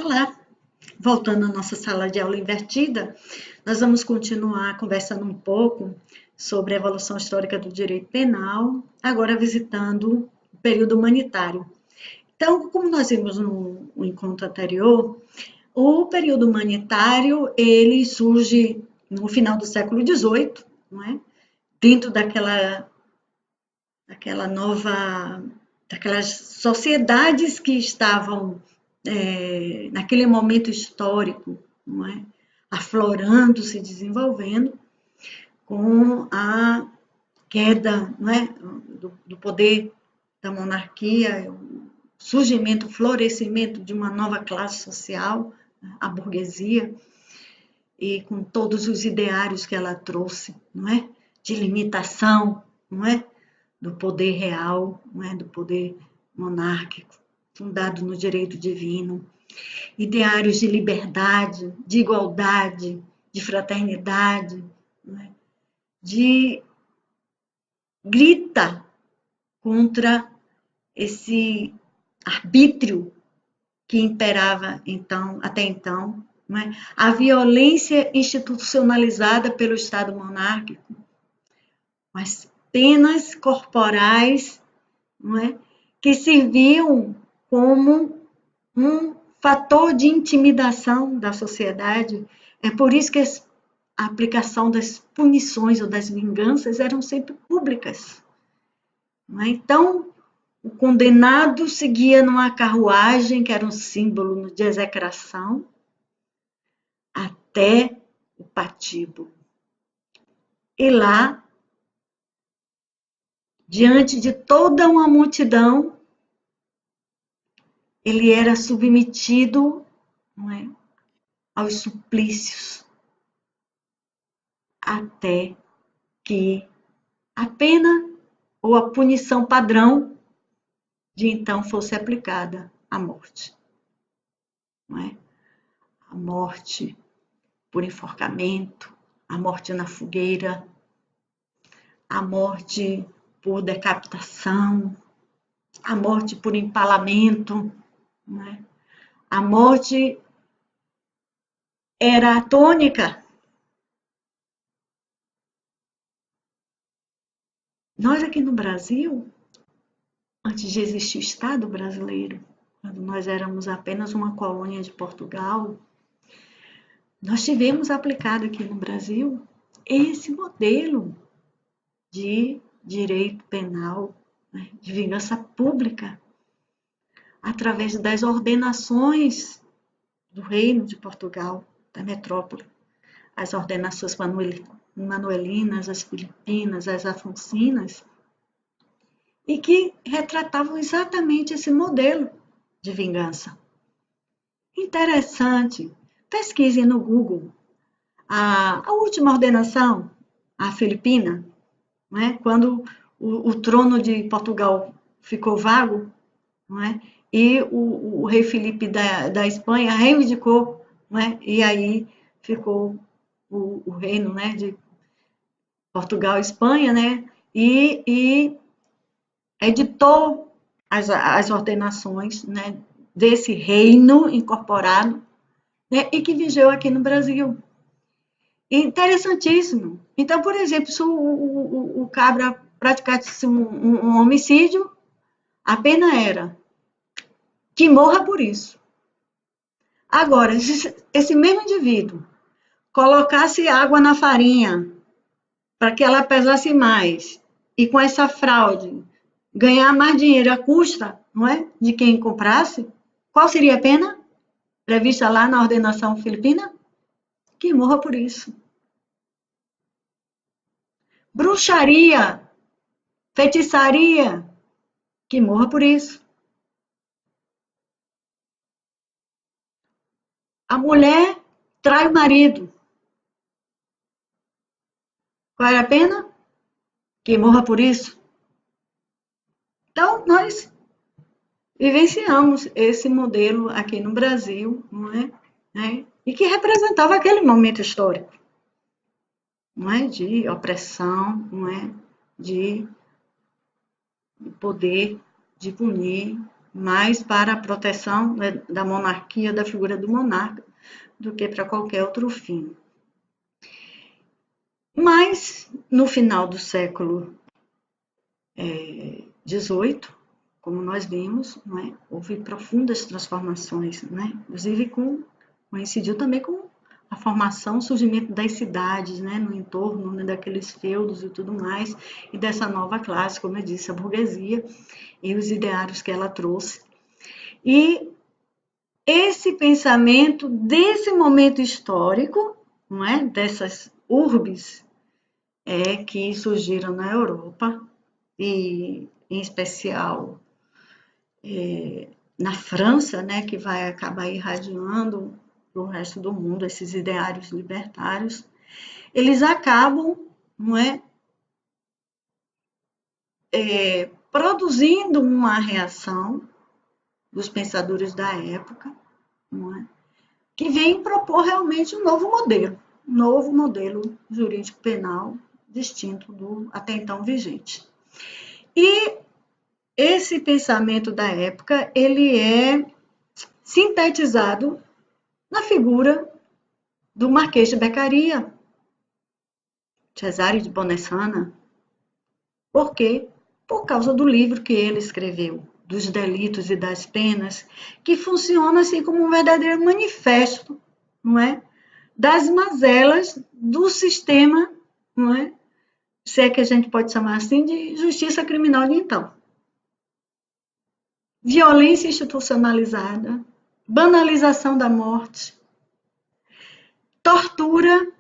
Olá, voltando à nossa sala de aula invertida, nós vamos continuar conversando um pouco sobre a evolução histórica do direito penal, agora visitando o período humanitário. Então, como nós vimos no encontro anterior, o período humanitário, ele surge no final do século XVIII, não é? Dentro daquelas sociedades que estavam naquele momento histórico, não é? Aflorando, se desenvolvendo, com a queda, não é? do poder da monarquia, o surgimento, o florescimento de uma nova classe social, a burguesia, e com todos os ideários que ela trouxe, não é? De limitação, não é? Do poder real, não é? Do poder monárquico, fundado no direito divino, ideários de liberdade, de igualdade, de fraternidade, não é? De grita contra esse arbítrio que imperava até então, não é? A violência institucionalizada pelo Estado monárquico, as penas corporais, não é? Que serviam como um fator de intimidação da sociedade. É por isso que a aplicação das punições ou das vinganças eram sempre públicas. Não é? Então, o condenado seguia numa carruagem, que era um símbolo de execração, até o patíbulo. E lá, diante de toda uma multidão, ele era submetido, não é, aos suplícios, até que a pena ou a punição padrão de então fosse aplicada a morte. Não é? A morte por enforcamento, a morte na fogueira, a morte por decapitação, a morte por empalamento, não é? A morte era a tônica. Nós aqui no Brasil, antes de existir o Estado brasileiro, quando nós éramos apenas uma colônia de Portugal, nós tivemos aplicado aqui no Brasil esse modelo de direito penal, né, de vingança pública, através das ordenações do Reino de Portugal, da metrópole, as ordenações manuelinas, as filipinas, as afoncinas, e que retratavam exatamente esse modelo de vingança. Interessante, pesquise no Google a última ordenação, a filipina, né? Quando o trono de Portugal ficou vago, não é? E o rei Filipe da Espanha reivindicou, não é? E aí ficou o reino, né, de Portugal e Espanha, né? E editou as ordenações, né, desse reino incorporado, né, e que vigeu aqui no Brasil. Interessantíssimo. Então, por exemplo, se o cabra praticasse um homicídio, a pena era que morra por isso. Agora, se esse mesmo indivíduo colocasse água na farinha para que ela pesasse mais e com essa fraude ganhar mais dinheiro à custa, não é, de quem comprasse, qual seria a pena prevista lá na ordenação filipina? Que morra por isso. Bruxaria, feitiçaria, que morra por isso. A mulher trai o marido. Qual é a pena? Que morra por isso. Então, nós vivenciamos esse modelo aqui no Brasil, não é? E que representava aquele momento histórico, não é? De opressão, não é? De poder, de punir, mais para a proteção, né, da monarquia, da figura do monarca, do que para qualquer outro fim. Mas, no final do século XVIII, como nós vimos, né, houve profundas transformações, né, inclusive coincidiu também com a formação, o surgimento das cidades, né, no entorno, né, daqueles feudos e tudo mais, e dessa nova classe, como eu disse, a burguesia e os ideários que ela trouxe. E esse pensamento desse momento histórico, não é, dessas urbes que surgiram na Europa, e em especial na França, né, que vai acabar irradiando para o resto do mundo esses ideários libertários, eles acabam, não é, produzindo uma reação dos pensadores da época, não é, que vem propor realmente um novo modelo jurídico penal distinto do até então vigente. E esse pensamento da época, ele é sintetizado na figura do Marquês de Beccaria, Cesare de Bonessana. Por quê? Por causa do livro que ele escreveu, dos delitos e das penas, que funciona assim como um verdadeiro manifesto, não é? Das mazelas do sistema, não é? Se é que a gente pode chamar assim, de justiça criminal de então. Violência institucionalizada, banalização da morte, tortura,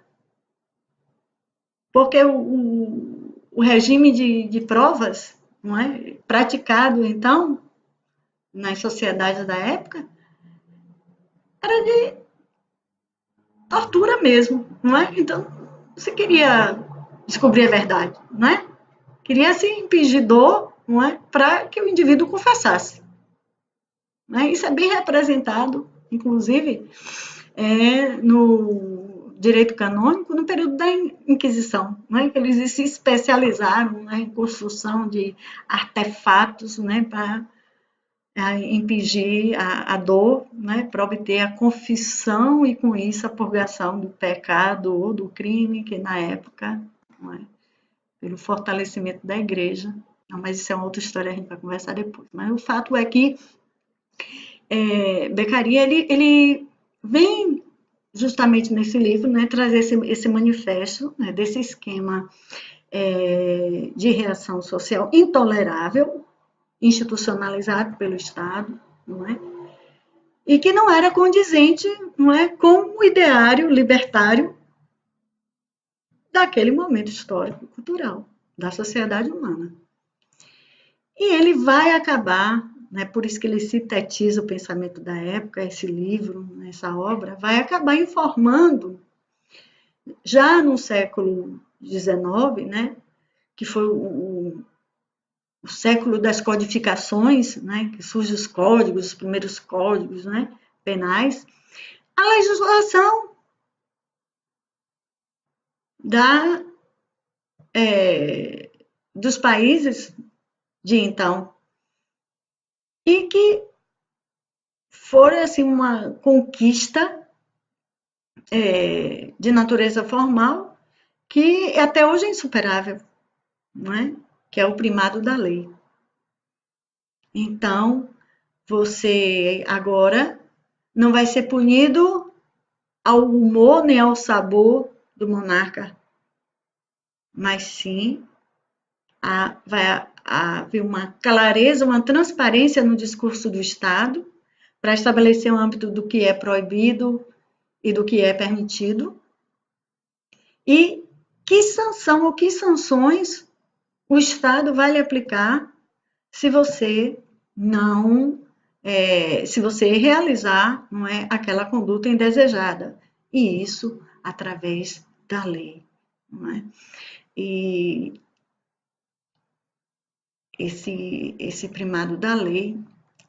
porque o regime de provas, não é, praticado então nas sociedades da época era de tortura mesmo, não é? Então você queria descobrir a verdade, não é? Queria se impingir dor, não é, para que o indivíduo confessasse. Não é? Isso é bem representado, inclusive, no direito canônico, no período da Inquisição, né, que eles se especializaram, né, em construção de artefatos, né, para impingir a dor, né, para obter a confissão e, com isso, a purgação do pecado ou do crime, que na época, não é, pelo fortalecimento da igreja. Não, mas isso é uma outra história, a gente vai conversar depois. Mas o fato é que Beccaria, ele vem justamente nesse livro, né, trazer esse manifesto, né, desse esquema de reação social intolerável, institucionalizado pelo Estado, não é? E que não era condizente, não é, com o ideário libertário daquele momento histórico e cultural da sociedade humana. E ele vai acabar, né, por isso que ele sintetiza o pensamento da época, esse livro, essa obra, vai acabar informando, já no século XIX, né, que foi o século das codificações, né, que surgem os códigos, os primeiros códigos, né, penais, a legislação dos países de então, e que foi assim, uma conquista de natureza formal que até hoje é insuperável, não é? Que é o primado da lei. Então, você agora não vai ser punido ao humor nem ao sabor do monarca, mas sim vai haver uma clareza, uma transparência no discurso do Estado para estabelecer o âmbito do que é proibido e do que é permitido, e que sanção ou que sanções o Estado vai lhe aplicar se você não, se você realizar, não é, aquela conduta indesejada, e isso através da lei, não é? E esse primado da lei,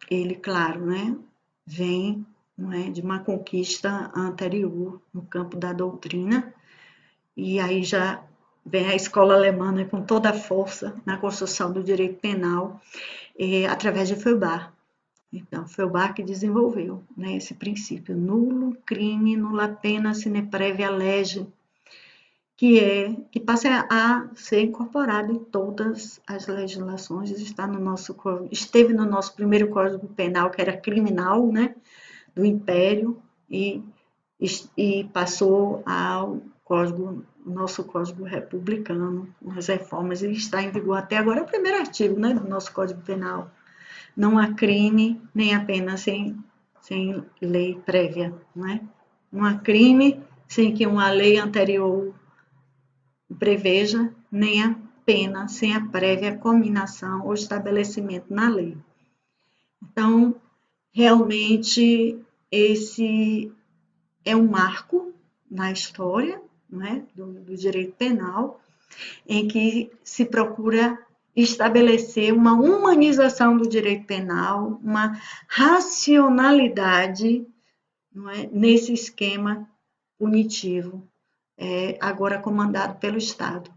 ele, claro, né, vem, não é, de uma conquista anterior no campo da doutrina, e aí já vem a escola alemã, né, com toda a força na construção do direito penal, através de Feuerbach. Então, Feuerbach que desenvolveu, né, esse princípio nulo crime, nula pena, sine previa lege, que passa a ser incorporado em todas as legislações, esteve no nosso primeiro Código Penal, que era criminal, né, do Império, e passou ao nosso Código Republicano, as reformas, e está em vigor até agora, é o primeiro artigo, né, do nosso Código Penal. Não há crime nem a pena sem lei prévia, não é? Não há crime sem que uma lei anterior preveja, nem a pena sem a prévia cominação ou estabelecimento na lei. Então, realmente, esse é um marco na história, não é? do direito penal, em que se procura estabelecer uma humanização do direito penal, uma racionalidade, não é? Nesse esquema punitivo, agora comandado pelo Estado.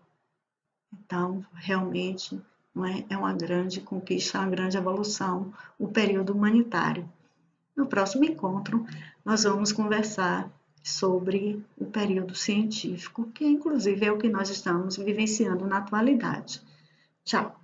Então, realmente, não é? É uma grande conquista, uma grande evolução, o período humanitário. No próximo encontro, nós vamos conversar sobre o período científico, que inclusive é o que nós estamos vivenciando na atualidade. Tchau!